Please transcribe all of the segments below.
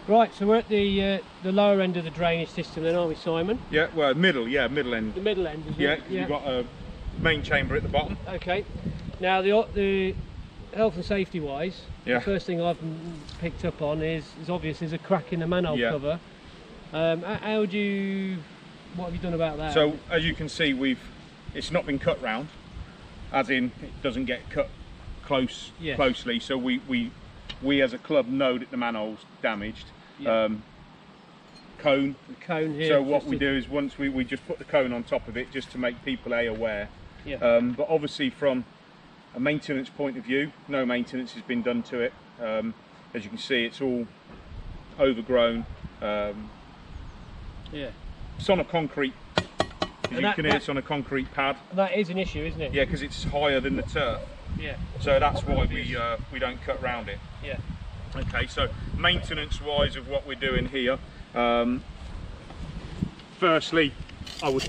Right, so we're at the lower end of the drainage system then, aren't we, Simon? Yeah, well, middle end. The middle end, isn't Yeah, it? you've got a main chamber at the bottom. Okay. Now the health and safety wise, Yeah. the first thing I've picked up on is obvious, there's a crack in the manhole Yeah. cover. What have you done about that? So as you can see, it's not been cut round, as in it doesn't get cut closely. So we as a club know that the manhole's damaged. Yeah. Cone. The cone here. So what we do is once we just put the cone on top of it just to make people aware. Yeah. But obviously from a maintenance point of view, no maintenance has been done to it. As you can see, it's all overgrown. Yeah. It's on a concrete. As you can hear, it's on a concrete pad. That is an issue, isn't it? Yeah, because it's higher than the turf. Yeah. So that's why we don't cut round it. Yeah. Okay, so maintenance wise of what we're doing here, firstly I would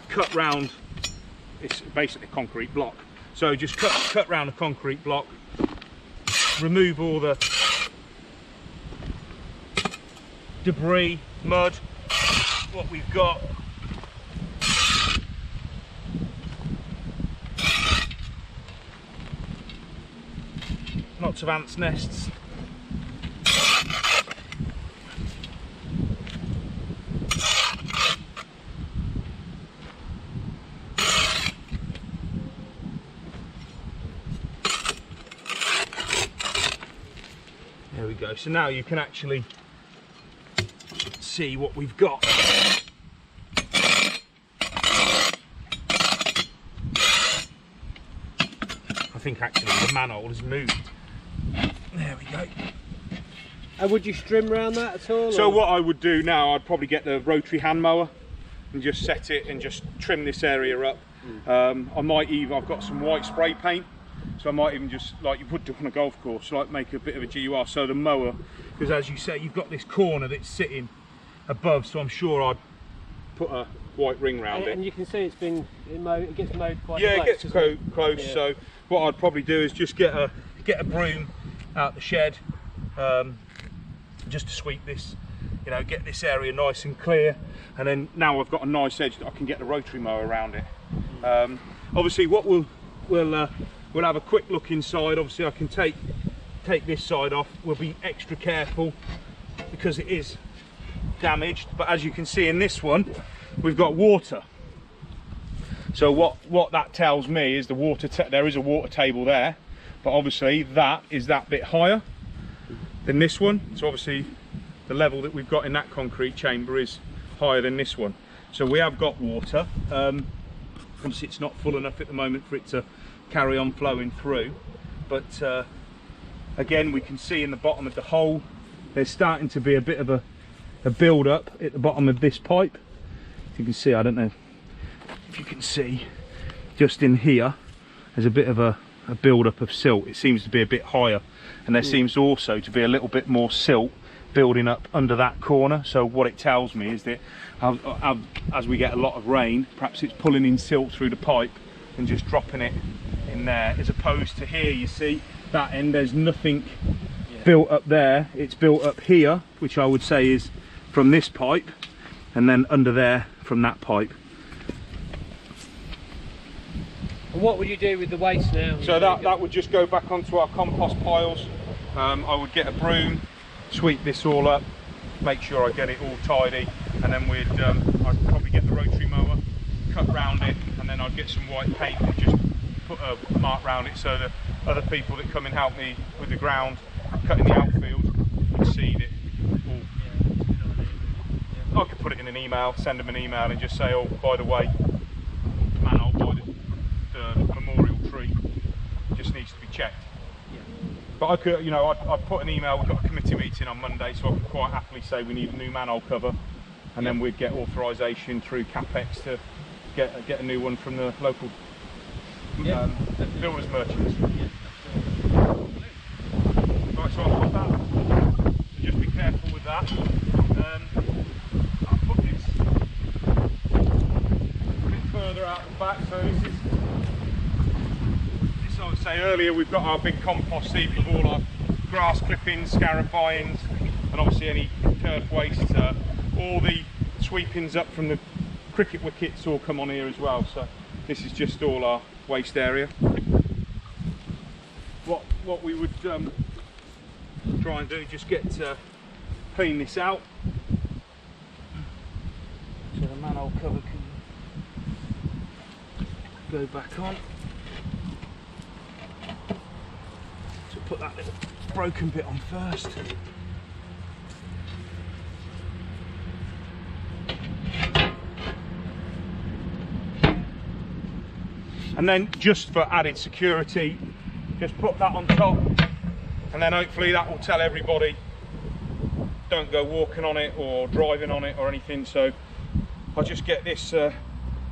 cut round, it's basically a concrete block, so just cut round a concrete block, remove all the debris, mud, what we've got. Lots of ants' nests. There we go. So now you can actually see what we've got. I think actually the manhole has moved. There we go. And would you trim around that at all? So what I would do now, I'd probably get the rotary hand mower and just set it and just trim this area up. I might even, I've got some white spray paint, so I might even just, like you would do on a golf course, like make a bit of a GUR. So the mower, because as you say, you've got this corner that's sitting above, so I'm sure I'd put a white ring round it. And you can see it gets mowed quite close. Yeah, it gets close. Yeah. So what I'd probably do is just get a broom out the shed, just to sweep this, get this area nice and clear, and then now I've got a nice edge that I can get the rotary mower around it. Obviously what we'll have a quick look inside. Obviously I can take this side off. We'll be extra careful because it is damaged, but as you can see in this one we've got water. So what that tells me is there is a water table there, but obviously that is that bit higher than this one. So obviously the level that we've got in that concrete chamber is higher than this one. So we have got water. Obviously it's not full enough at the moment for it to carry on flowing through, but again we can see in the bottom of the hole there's starting to be a bit of a build up at the bottom of this pipe. As you can see, I don't know if you can see, just in here there's a bit of a build up of silt. It seems to be a bit higher, and there seems also to be a little bit more silt building up under that corner. So what it tells me is that as we get a lot of rain, perhaps it's pulling in silt through the pipe and just dropping it in there, as opposed to here. You see that end, there's nothing built up there, it's built up here, which I would say is from this pipe, and then under there from that pipe. And what would you do with the waste now? So that would just go back onto our compost piles. I would get a broom, sweep this all up, make sure I get it all tidy, and then I'd probably get the rotary mower, cut round it, and then I'd get some white paint and just put a mark round it so that other people that come and help me with the ground, cutting the outfield, would see it all. I could put it in an email, send them an email and just say, oh, by the way, manhole by the memorial tree just needs to be checked. But I could, I'd put an email. We've got a committee meeting on Monday, so I could quite happily say we need a new manhole cover, and then we'd get authorisation through CapEx to get a new one from the local builders merchants. Right, so I'll put that. So just be careful with that. I'll put this a bit further out the back. So this I would say earlier, we've got our big compost heap of all our grass clippings, scarifyings, and obviously any turf waste, all the sweepings up from the cricket wickets all come on here as well. So this is just all our waste area. What we would try and do, just get clean this out so the manhole cover can go back on. So put that little broken bit on first. And then, just for added security, just put that on top, and then hopefully that will tell everybody don't go walking on it or driving on it or anything. So I'll just get this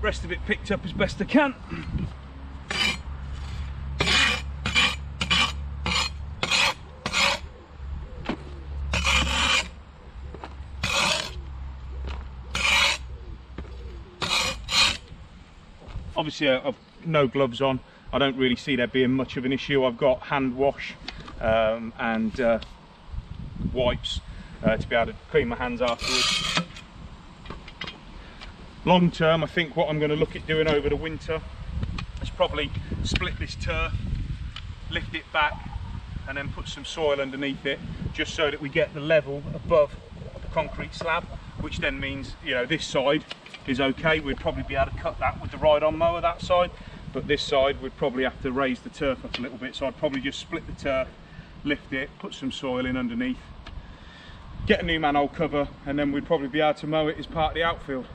rest of it picked up as best I can. Obviously I've no gloves on. I don't really see there being much of an issue. I've got hand wash and wipes to be able to clean my hands afterwards. Long term, I think what I'm going to look at doing over the winter is probably split this turf, lift it back, and then put some soil underneath it, just so that we get the level above the concrete slab, which then means, you know, this side is okay. We'd probably be able to cut that with the ride-on mower, that side, but this side we'd probably have to raise the turf up a little bit. So I'd probably just split the turf, lift it, put some soil in underneath, get a new manhole cover, and then we'd probably be able to mow it as part of the outfield.